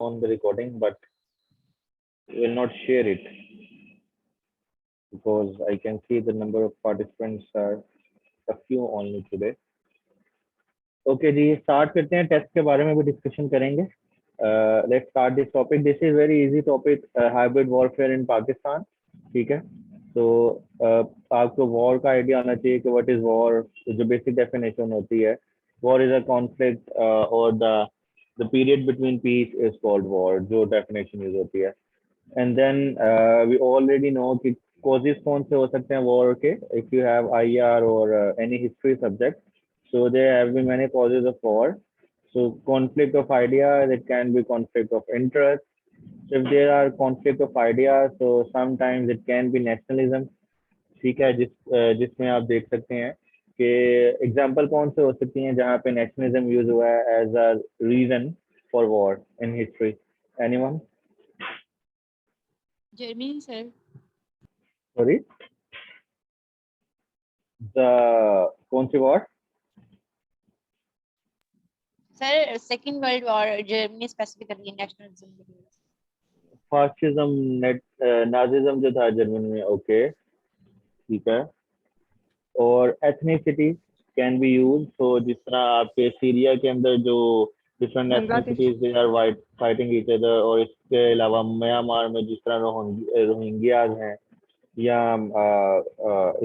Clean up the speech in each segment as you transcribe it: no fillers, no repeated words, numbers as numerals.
on the recording, but will not share it because I can see the number of participants are a few only today. Okay जी start करते हैं test के बारे में भी discussion करेंगे let's start this topic this is very easy topic hybrid warfare in Pakistan ठीक है तो आपको वॉर का आइडिया आना चाहिए कि व्हाट इज वॉर जो बेसिक डेफिनेशन होती है वॉर इज अ कॉन्फ्लिक्ट और the period between peace is called war जो डेफिनेशन यूज होती है and then we already know कि कॉजेस कौन से हो सकते हैं वॉर के इफ यू हैव आईआर और any history subject. So there have been many causes of war. So conflict of ideas, it can be conflict of interest. So if there are conflict of ideas, so sometimes it can be nationalism. ठीक है जिसमें आप देख सकते हैं कि example कौन से हो सकती हैं जहाँ पे नेशनलिज्म यूज हुआ है as a reason for war in history anyone Germany, sir. Sorry the कौन सी war Sir, Second World War, Germany specifically nationalism. Fascism Nazism जो था जर्मनी में ओके ठीक है और एथनिसिटी कैन बी यूज तो जिस तरह आपके सीरिया के अंदर जो different ethnicities they are white fighting each other और इसके अलावा म्यांमार में जिस तरह रोहिंग्याज हैं या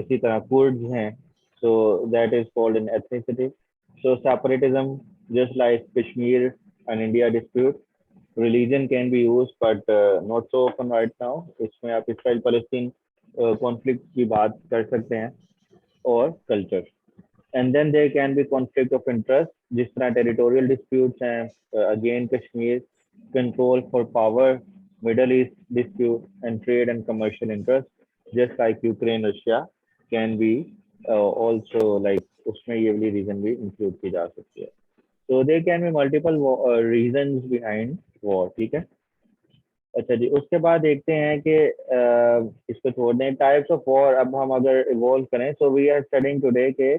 इसी तरह कुर्ड्स हैं सो that is called in ethnicity so separatism just like Kashmir and India dispute religion can be used but not so often right now इसमें आप इसराइल पैलेस्टीन कॉन्फ्लिक्ट की बात कर सकते हैं और culture and then there can be conflict of interest जिस तरह टेरिटोरियल डिस्प्यूट्स हैं again Kashmir control for power Middle East dispute and trade and commercial interest just like Ukraine Russia can be also like उसमें ये वाली reason भी include की जा सकती है so there can be multiple reasons behind war ठीक है अच्छा जी उसके बाद देखते हैं कि इसको छोड़ दें टाइप्स ऑफ वॉर अब हम अगर इवॉल्व करें so we are studying today के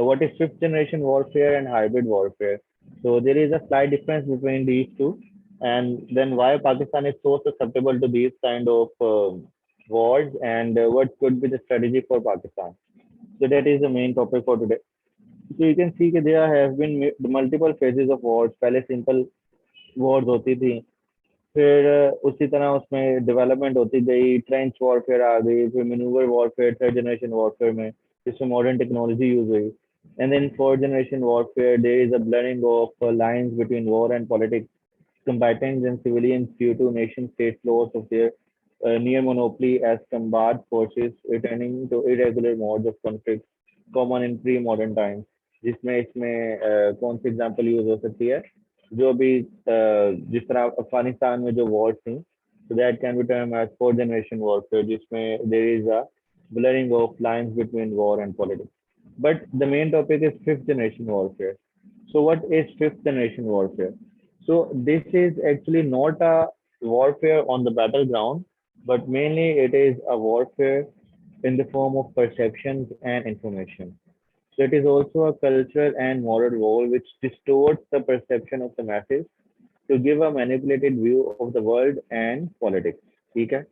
what is fifth generation warfare and hybrid warfare so there is a slight difference between these two and then why Pakistan is so susceptible to these kind of wars and what could be the strategy for Pakistan so that is the main topic for today. So you can see कि there have been multiple phases of wars. पहले simple wars होती थी फिर उसी तरह उसमें development होती गई ट्रेंच वॉरफेयर आ गई फिर manoeuvre warfare third generation warfare में जिसमें मॉडर्न टेक्नोलॉजी यूज हुई and then fourth generation warfare there is a blurring of lines between war and politics combatants and civilians due to nation state loss of their near monopoly as combat forces returning to irregular modes of conflict common in pre-modern times जिसमें इसमें कौन सी example use हो सकती है जो भी जिस तरह अफगानिस्तान में जो वॉर थी so that can be termed as fourth generation warfare जिसमें there is a blurring of lines between war and politics but the main topic is fifth generation warfare so what is fifth generation warfare so this is actually not a warfare on the battleground but mainly it is a warfare in the form of perceptions and information. So it is also a cultural and moral role which distorts the perception of the masses to give a manipulated view of the world and politics. Okay?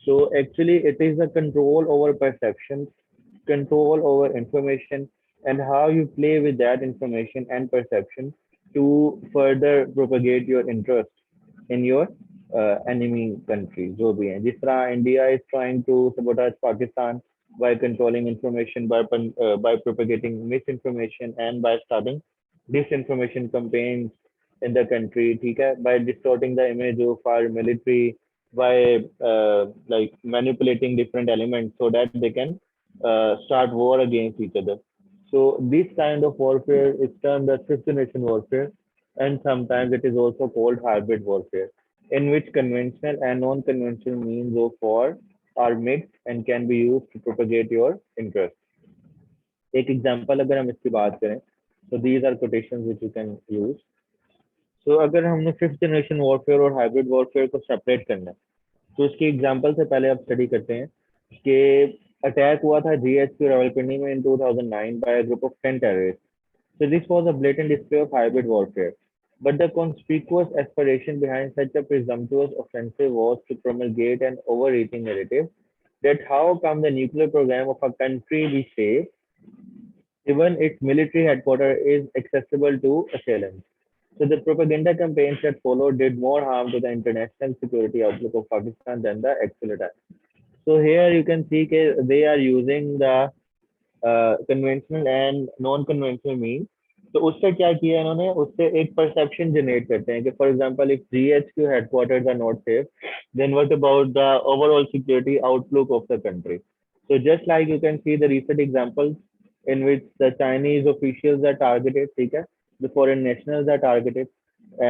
So actually it is a control over perceptions, control over information, and how you play with that information and perception to further propagate your interest in your enemy country. जो भी है जिस तरह India is trying to sabotage Pakistan by controlling information, by propagating misinformation, and by starting disinformation campaigns in the country. ठीक है, by distorting the image of our military, by like manipulating different elements so that they can start war against each other. So this kind of warfare is termed as fifth generation warfare, and sometimes it is also called hybrid warfare, in which conventional and non-conventional means of war are mixed and can be used to propagate your interest. एक example अगर हम इसकी बात करें तो these are quotations which you can use. So अगर हमने fifth generation warfare और हाइब्रिड वॉरफेयर को सेपरेट करना है तो इसकी एग्जांपल से पहले आप स्टडी करते हैं कि अटैक हुआ था जीएचक्यू रावलपिंडी में इन 2009 by a group of 10 terrorists. So this was a blatant display of hybrid warfare. But the conspicuous aspiration behind such a presumptuous offensive was to promulgate an overreaching narrative that how come the nuclear program of a country we say, even its military headquarters, is accessible to assailants. So the propaganda campaigns that followed did more harm to the international security outlook of Pakistan than the actual attack. So here you can see that they are using the conventional and non conventional mean तो उससे क्या किया इन्होंने उससे एक perception generate करते हैं कि for example if GHQ headquarters are not safe then what about the overall security outlook of the country. So just like you can see the recent examples in which the Chinese officials are targeted, ठीक है, the foreign nationals are targeted,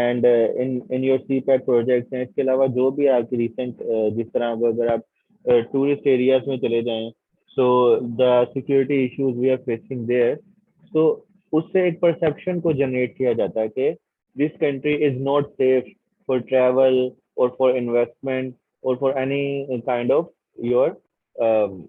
and in your CPAT projects हैं इसके अलावा जो भी आपकी recent जिस तरह अगर आप टूरिस्ट एरियाज में चले जाएं so the security issues we are facing there. So उससे एक perception को generate किया जाता है कि this country is not safe for travel or for investment or for any kind of your um,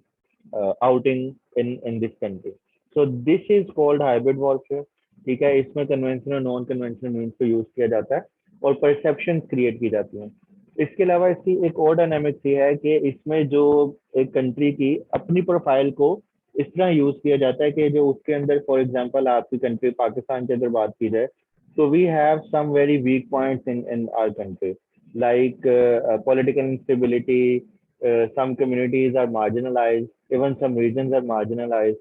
outing in this country. So this is called hybrid warfare. ठीक है, इसमें कन्वेंशनल नॉन कन्वेंशनल मीन्स को use किया जाता है और perception create की जाती हैं. इसके अलावा इसकी एक और डायनामिक्स ये है कि इसमें जो एक कंट्री की अपनी प्रोफाइल को इस तरह यूज किया जाता है कि जो उसके अंदर फॉर एग्जांपल आपकी कंट्री पाकिस्तान की अगर बात की जाए तो we have some very weak points in our country like political instability, some communities are marginalized, even some regions are marginalized,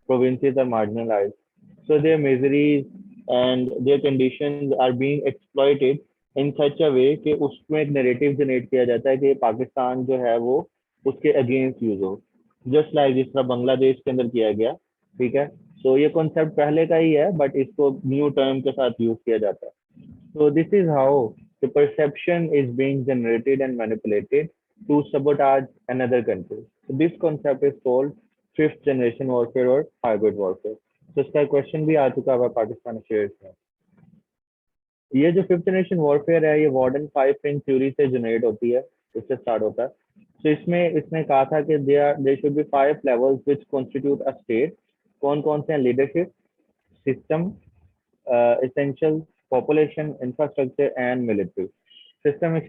provinces are marginalized. So their miseries and their conditions are being exploited इन सच अ वे कि उसमें एक narrative generate किया जाता है कि पाकिस्तान जो है वो उसके अगेंस्ट यूज हो जस्ट लाइक जिस तरह बांग्लादेश के अंदर किया गया. ठीक है, तो ये कॉन्सेप्ट पहले का ही है बट इसको न्यू टर्म के साथ यूज किया जाता है. So this is how the perception is being generated and manipulated to sabotage another country. So this concept is called fifth generation warfare or hybrid warfare. So इसका question भी आ चुका है Pakistan shares में. ये जो फिफ्थ जनरेशन वॉरफेयर है ये warden five ring theory से जनरेट होती है, इससे स्टार्ट होता है. तो इसमें इसने कहा था कि there should be five levels which constitute a state. कौन कौन से हैं? Leadership, system, essentials, population, infrastructure and military. System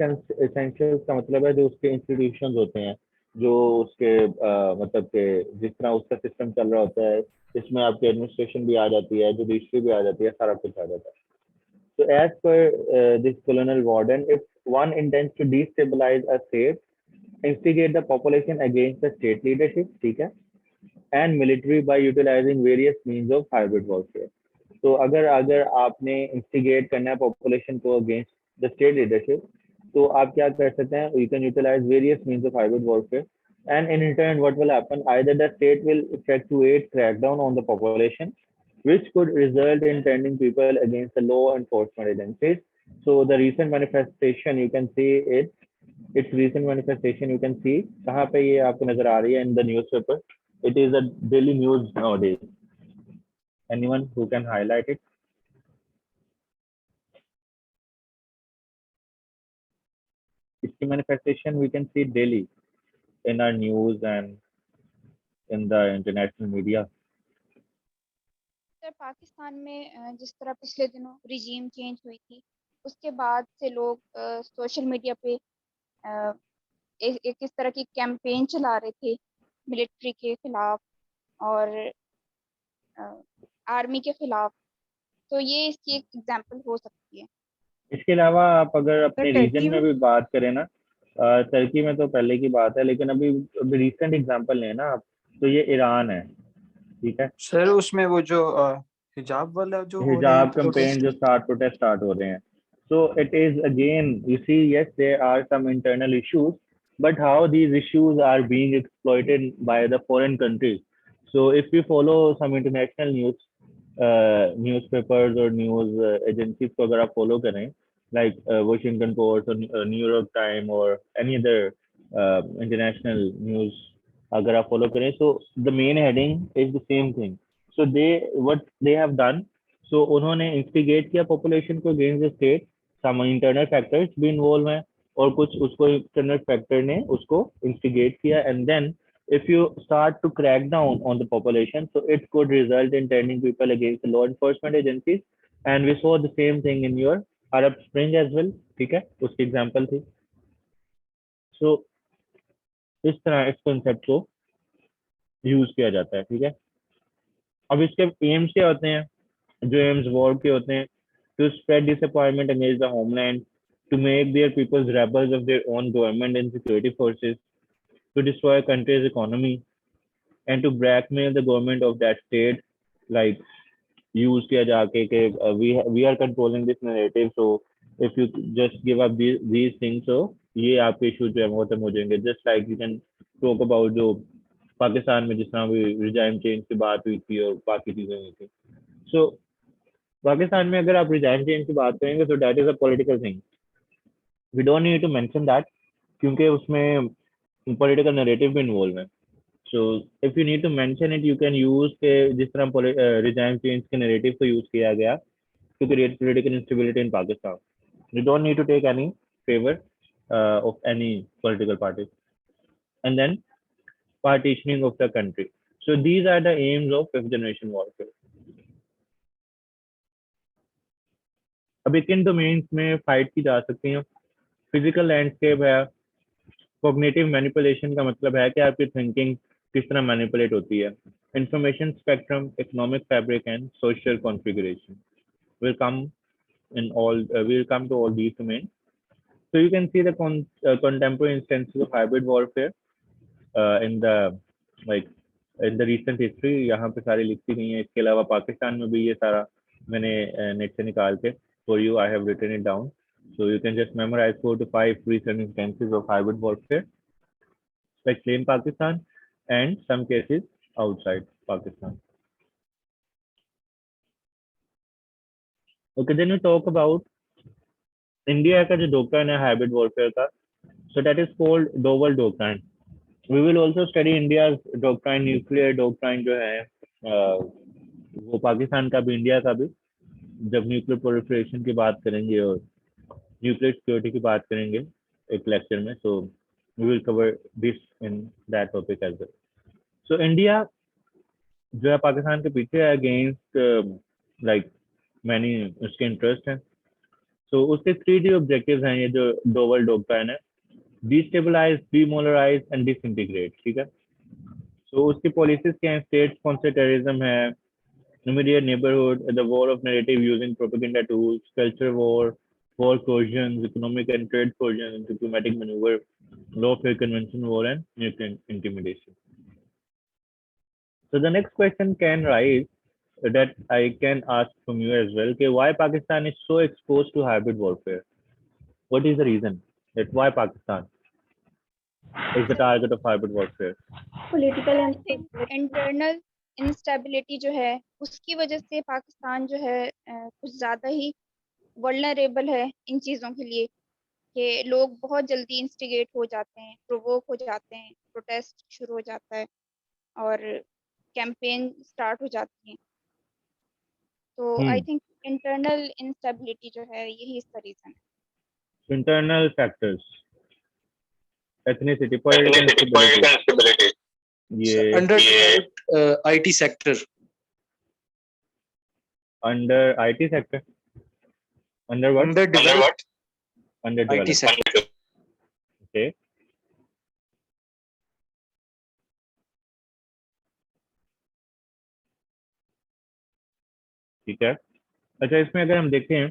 essentials का मतलब है जो उसके इंस्टीट्यूशन होते हैं जो उसके मतलब के जिस तरह उसका सिस्टम चल रहा होता है इसमें आपकी एडमिनिस्ट्रेशन भी आ जाती है, जुडिशरी भी आ जाती है, सारा कुछ आ जाता है. So as per this colonial warden, if one intends to destabilize a state, instigate the population against the state leadership, ठीक है, and military by utilizing various means of hybrid warfare. तो अगर अगर आपने इंस्टिगेट करना है पॉपुलेशन को against the state leadership तो आप क्या कर सकते हैं? You can utilise various means of hybrid warfare and in return what will happen either the state will effectuate crackdown on the population which could result in turning people against the law enforcement agencies. So the recent manifestation you can see its recent manifestation you can see कहाँ पे ये आपको नजर आ रही है? In the newspaper. It is a daily news nowadays. Anyone who can highlight it? इसकी manifestation we can see daily in our news and in the international media. Sir Pakistan में जिस तरह पिछले दिनों रिजीम चेंज हुई थी उसके बाद से लोग सोशल मीडिया पे एक इस तरह की कैंपेन चला रहे थे मिलिट्री के खिलाफ और आर्मी के खिलाफ. तो ये इसकी एक एग्जांपल हो सकती है. इसके अलावा आप अगर अपने टर्की रीजन में भी बात करें ना, टर्की में तो पहले की बात है लेकिन अभी रिसेंट एग्जांपल लें ना आप तो ये ईरान है. ठीक है सर, उसमें वो जो हिजाब वाला जो हो रहे हैं हिजाब कैंपेन जो प्रोटेस्ट स्टार्ट हो रहे हैं. So it is again, you see, yes, there are some internal issues, but how these issues are being exploited by the foreign countries. So if we follow some international news, newspapers or news agencies को अगर आप follow करें, like Washington Post or New York Times or any other international news अगर आप follow करें, so the main heading is the same thing. So what they have done, so उन्होंने instigate किया population को against the state. some internal factors भी involve हैं और कुछ उसको external factor ने उसको instigate किया and then if you start to crack down on the population so it could result in turning people against the law enforcement agencies and we saw the same thing in your Arab Spring as well, ठीक है, उसकी example थी। सो इस तरह इस concept को use किया जाता है, ठीक है। अब इसके एम्स क्या होते हैं, जो एम्स वॉर के होते हैं, to spread disappointment against the homeland, to make their peoples rebels of their own government and security forces, to destroy a country's economy, and to blackmail the government of that state, like use किया जाके कि we are controlling this narrative, so if you just give up these things, so ये आपके issue जो है वो खत्म हो जाएंगे। Just like you can talk about जो पाकिस्तान में जिस तरह भी रिजाइम चेंज की बात हुई थी और बाकी चीजें हुई थी। सो पाकिस्तान में अगर आप रिजाइम चेंज की बात करेंगे तो that is a political thing, we don't need to mention that, क्योंकि उसमें पॉलिटिकल नैरेटिव भी इन्वॉल्व है। So if you need to mention it, you can use के जिस तरह रिजाइम चेंज के नैरेटिव को यूज किया गया to create political instability in Pakistan. You don't need to take any favor of any political party. And then partitioning of the country. So these are the aims of fifth generation warfare. अब किन domains में fight की जा सकती है? Physical landscape है, cognitive manipulation का मतलब है कि आपकी थिंकिंग किस तरह मैनिपुलेट होती है, information spectrum, economic fabric and social configuration will come in all will come to all these domains. So you can see the contemporary instances of hybrid warfare in the like in the recent history, यहाँ पे सारी लिखी गई हैं। इसके अलावा पाकिस्तान में भी ये सारा मैंने नेट से निकाल के for you I have written it down, so you can just memorize 4 to 5 recent instances of hybrid warfare, especially in Pakistan and some cases outside Pakistan. Okay, then we talk about India का जो doctrine है hybrid warfare का, so that is called Doval doctrine. We will also study India's doctrine, nuclear doctrine जो है वो पाकिस्तान का भी India का भी, जब न्यूक्लियर प्रोलिफरेशन की बात करेंगे और न्यूक्लियर सिक्योरिटी की बात करेंगे एक लेक्चर में, so we will cover this in that topic as well. So India जो है पाकिस्तान के पीछे है अगेंस्ट लाइक मैनी उसके इंटरेस्ट हैं. सो उसके 3D ऑब्जेक्टिव्स हैं ये जो डोवल डॉक्ट्राइन है, डिस्टेबलाइज, डीमोलराइज एंड डिसइंटीग्रेट, ठीक है. तो उसकी पॉलिसीज क्या हैं? स्टेट स्पॉन्सर्ड टेररिज्म है, immediate neighborhood, the war of narrative using propaganda tools, culture war coercions, economic and trade coercions, diplomatic maneuver, lawfare convention war, and nuclear intimidation. So the next question can rise that I can ask from you as well, okay, why Pakistan is so exposed to hybrid warfare? What is the reason that why Pakistan is the target of hybrid warfare? Political I think internal instability जो है उसकी वजह से पाकिस्तान जो है कुछ ज़्यादा ही vulnerable है इन चीज़ों के लिए, कि लोग बहुत जल्दी इंस्टिगेट हो जाते हैं, प्रोवोक हो जाते हैं, प्रोटेस्ट शुरू हो जाता है और कैंपेन स्टार्ट हो जाती है। तो आई थिंक इंटरनल इंस्टेबिलिटी जो है यही इसका रीज़न है। Internal factors, ethnicity, political instability. ये Underdeveloped IT sector. under IT sector, under what? Underdeveloped IT Underdeveloped. sector. Okay. ठीक है. अच्छा, इसमें अगर हम देखें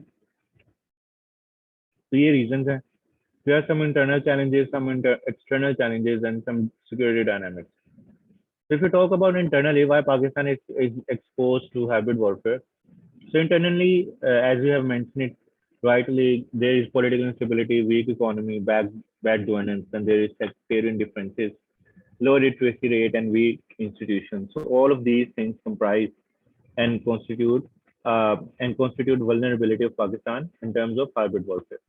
तो ये रीजंस हैं. There are some internal challenges, some external challenges, and some security dynamics. So if you talk about internally, why Pakistan is exposed to hybrid warfare? So internally, as we have mentioned it rightly, there is political instability, weak economy, bad governance, and there is sectarian differences, low literacy rate, and weak institutions. So all of these things comprise and constitute vulnerability of Pakistan in terms of hybrid warfare.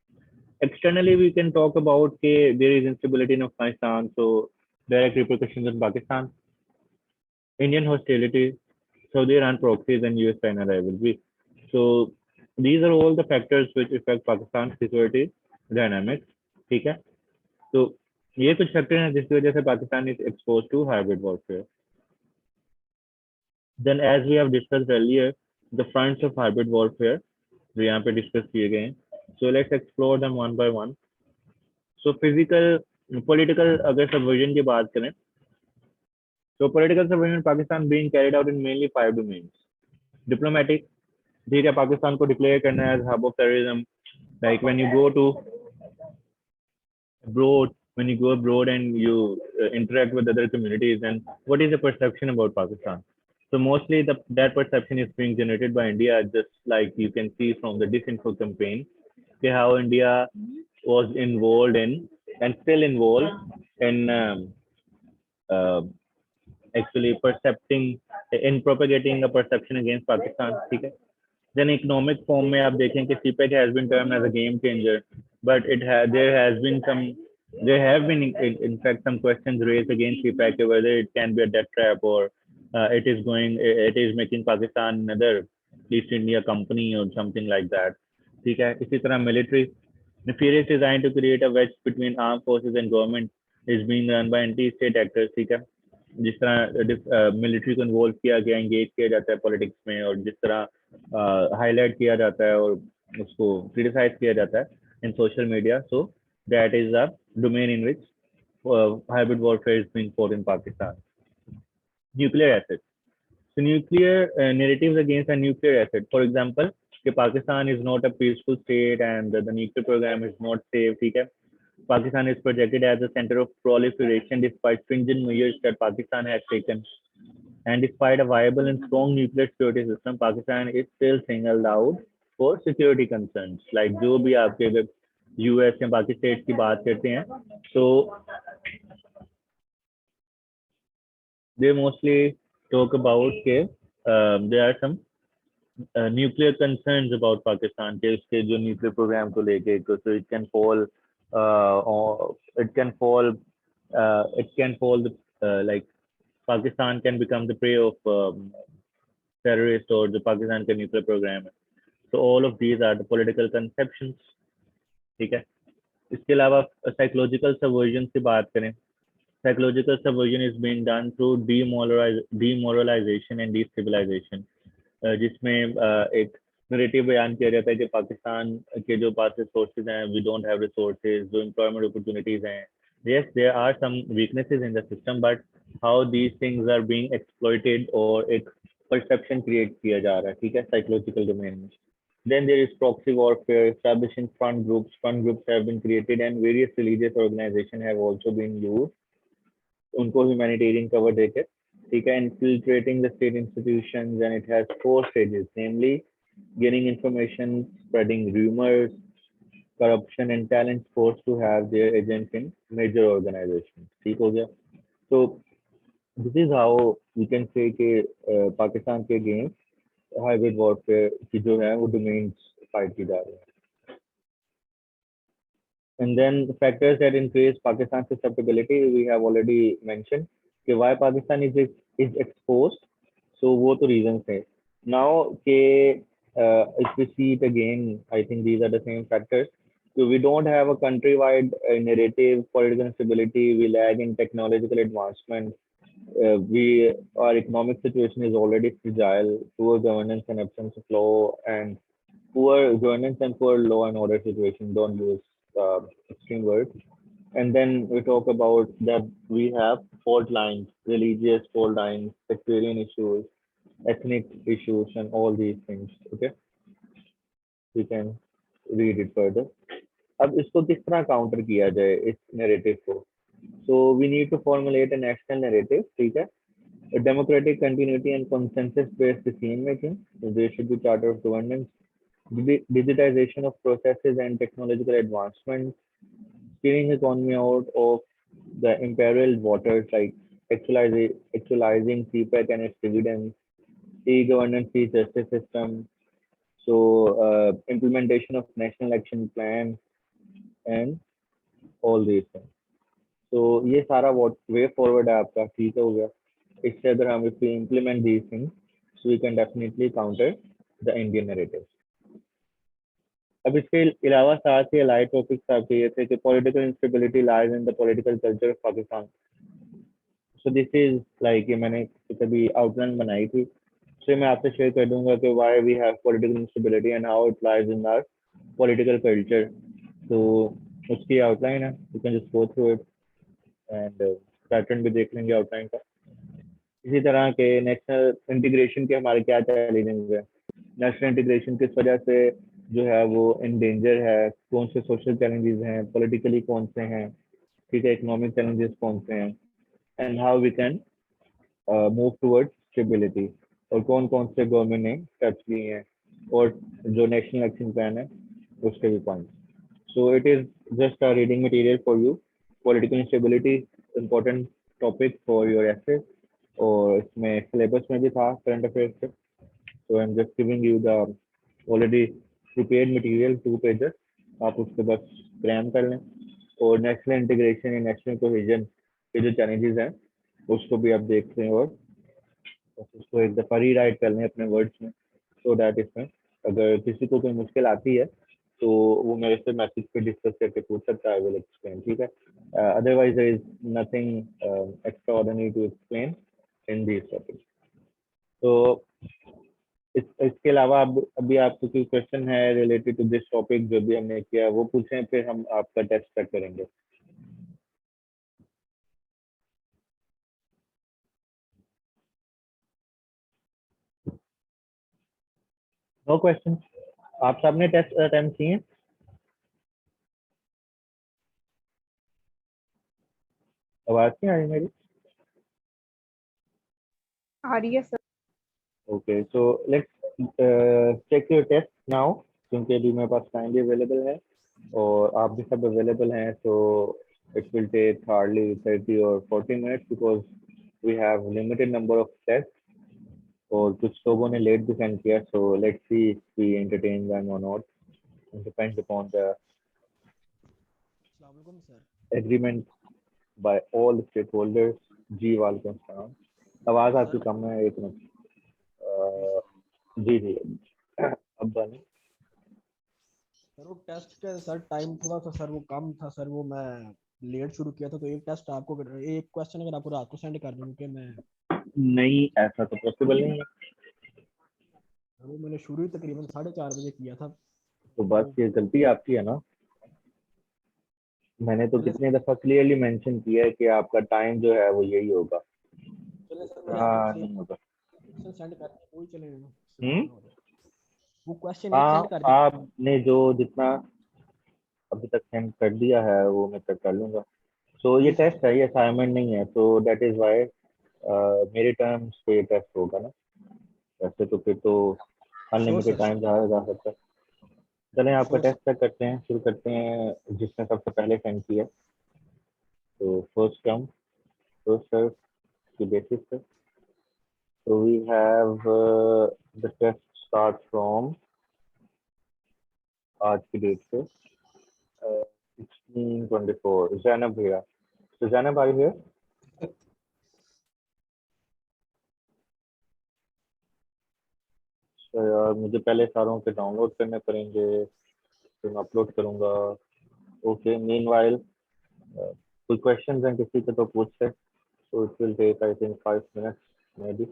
Externally, we can talk about there is instability in Afghanistan, so direct repercussions in Pakistan, Indian hostility, Saudi Iran proxies, and US-China rivalry. So these are all the factors which affect Pakistan's security dynamics. ठीक है, तो ये कुछ factor हैं जिसकी वजह से Pakistan is exposed to hybrid warfare. Then, as we have discussed earlier, the fronts of hybrid warfare जो यहाँ पे डिस्कस किए गए हैं, So let's explore them one by one. So physical, political अगर subversion की बात करें, so political subversion in Pakistan being carried out in mainly 5 domains. Diplomatic, ठीक है, पाकिस्तान को declare करना as hub of terrorism. Like when you go to abroad, when you go abroad and you interact with other communities, and what is the perception about Pakistan? So mostly that perception is being generated by India, just like you can see from the disinfo campaign, okay, how India was involved in and still involved in uh, actually percepting in propagating a perception against Pakistan. ठीक है? Then economic form में आप देखें कि CPEC has been termed as a game changer, but there have been in fact some questions raised against CPEC whether it can be a death trap or it is making Pakistan another East India company or something like that. ठीक है? इसी तरह military nefarious design to create a wedge between armed forces and government is being run by anti-state actors. ठीक है? जिस तरह military को involve किया गया, एंगेज किया जाता है पॉलिटिक्स में, और जिस तरह हाईलाइट किया जाता है और उसको क्रिटिसाइज किया जाता है in social media, so that is a domain in which hybrid warfare is being fought in Pakistan. Nuclear assets. So nuclear narratives against a nuclear asset. For example, Pakistan is not a peaceful state and the nuclear program is not safe. ठीक है? Pakistan is projected as a center of proliferation despite stringent measures that Pakistan has taken. And despite a viable and strong nuclear security system, Pakistan is still singled out for security concerns. Like जो भी आपके अगर US या बाकी states की बात करते हैं, so they mostly talk about के there are some nuclear concerns about Pakistan के उसके जो nuclear program को लेके, so it can fall or it can fall like Pakistan can become the prey of terrorists or the Pakistan का nuclear program. So all of these are the political conceptions. ठीक है? इसके अलावा psychological subversion की बात करें, psychological subversion is being done through demoralization and destabilization, जिसमें एक नरेटिव बयान किया जाता है कि पाकिस्तान के जो पास रिसोर्सेज हैं, वी डोंट हैव रिसोर्सेज, जो एम्प्लॉयमेंट अपॉर्चुनिटीज हैं, yes there are some weaknesses in the system, but how these things are being exploited और एक perception create किया जा रहा है. ठीक है? psychological domain में. Then there is proxy warfare, establishing front groups. Front groups have been created and various religious organizations have also been used, उनको humanitarian cover देकर, ठीक है, infiltrating the state institutions, and it has 4 stages, namely gaining information, spreading rumors, corruption, and talent forced to have their agents in major organizations. ठीक हो गया? So this is how we can say कि पाकिस्तान के against hybrid warfare की जो है वो domains fight की जा रही है. And then the factors that increase Pakistan's susceptibility, we have already mentioned. कि why Pakistan is exposed. So वो तो reasons है. Now कि if we see it again, I think these are the same factors. So we don't have a countrywide narrative, political instability, we lag in technological advancement, our economic situation is already fragile, poor governance and absence of law, and poor governance and poor law and order situation. Don't use extreme words. And then we talk about that we have fault lines, religious fault lines, sectarian issues, ethnic issues, and all these things. Okay, we can read it further. अब इसको किस तरह counter किया जाए इस narrative को? So we need to formulate a national narrative. ठीक है? A democratic continuity and consensus-based decision making. So there should be charter of governance, digitization of processes and technological advancements, steering economy out of the imperiled waters, like actualizing CPEC and its dividends, e-governance, e-justice system, so implementation of national action plan, and all these things. So ये सारा way forward है आपका. ठीक हो गया? इससे अगर हम if we implement these things, so we can definitely counter the Indian narrative. अब इसके अलावा साथ ही allied topics आपके ये थे कि political instability lies in the political culture of Pakistan. So this is like ये मैंने कभी outline बनाई थी, so मैं आपसे शेयर कर दूंगा कि why we have political instability and how it lies in our political culture, तो उसकी आउटलाइन है, you can just go through it and pattern भी देख लेंगे आउटलाइन का। इसी तरह के नेशनल इंटीग्रेशन के हमारे क्या चैलेंजेस है, नेशनल इंटीग्रेशन किस वजह से जो है वो इन डेंजर है, कौन से सोशल चैलेंजेस हैं, पॉलिटिकली कौन से हैं, ठीक है, इकोनॉमिक चैलेंजेस कौन से हैं, and how we can move towards stability, और कौन कौन से गवर्नमेंट ने स्टेप्स लिए हैं, और जो नेशनल एक्शन प्लान है उसके भी points. So it is just a reading material for you. Political instability important topic for your essay, और इसमें सिलेबस में भी था करंट अफेयर्स से। So I am just giving you the already prepared material 2 pages, आप उसको बस cram कर लें। और नेशनल इंटीग्रेशन या नेशनल कोहेजन के जो चैलेंजेस हैं उसको भी आप देख लें, और उसको एक दफ़ा री राइट कर लें अपने वर्ड्स में, सो डैट इसमें अगर किसी को कोई मुश्किल आती है तो वो मेरे से मैसेज पे डिस्कस करके पूछ सकता है, विल एक्सप्लेन, ठीक है। Otherwise there is nothing extraordinary to explain in this topic. तो इसके अलावा अब अभी आपको कोई क्वेश्चन है रिलेटेड टू दिस टॉपिक जो भी हमने किया वो पूछें, फिर हम आपका टेस्ट चेक करेंगे। No question? आप सबने टेस्ट अटेम्प्ट किए? आवाज नहीं आ रही मेरी? आ रही है sir. Okay, so let's check your test now, क्योंकि अभी मेरे पास टाइम भी अवेलेबल है और आप भी सब अवेलेबल हैं, so it will take hardly 30 और 40 minutes because we have limited number of test, और कुछ लोगों ने लेट भी सेंड किया, so let's see if we entertain them और नॉट, डिपेंड्स अपॉन द अस्सलाम sir. Agreement by all stakeholders. जी वालेकुम सलाम। आवाज़ आपकी सर कम है, एक मिनट। जी जी, अब बने। सर वो टेस्ट के सर टाइम थोड़ा सा सर वो कम था सर, वो मैं लेट शुरू किया था, तो एक टेस्ट आपको एक क्वेश्चन अगर आपको रात को सेंड कर दूं कि मैं नहीं, ऐसा तो पॉसिबल नहीं है। वो मैंने शुरू ही तकरीबन 4:30 बजे किया था। तो बस वो ये गलती आपकी है ना, मैंने तो चले कितने दफा क्लियरली मेंशन किया है कि आपका टाइम जो है वो यही होगा। चले सर मैं आपको हाँ, सेम नहीं होगा। क्वेश्चन सेंड कर दिया, वही चले उससे हम्म। जितना हो जाए। वो क्वेश्चन एक सेंड कर दिया। आपने जो जितना अभी तक सेंड कर दिया है वो मैं चेक कर लूंगा। सो ये जी सर। टेस्ट है, ये असाइनमेंट नहीं है, तो दैट इज वाई मेरे टर्म्स पे टेस्ट होगा ना, वैसे तो फिर तो श्योर अनलिमिटेड सर। टाइम जा सकता है। चलें आपका श्योर टेस्ट चेक करते हैं, शुरू करते हैं जिसने सबसे पहले सेंड किया। तो फर्स्ट कम फर्स्ट सर्व की बेसिस पे, so we have the test start from आज की डेट से 16/24। जैनब भैया, तो जैनब भाई है। तो यार मुझे पहले सारों के डाउनलोड करने पड़ेंगे, फिर मैं अपलोड करूँगा। ओके, मीनवाइल कोई क्वेश्चन हैं किसी के तो पूछ ले, so it will take I think 5 minutes maybe।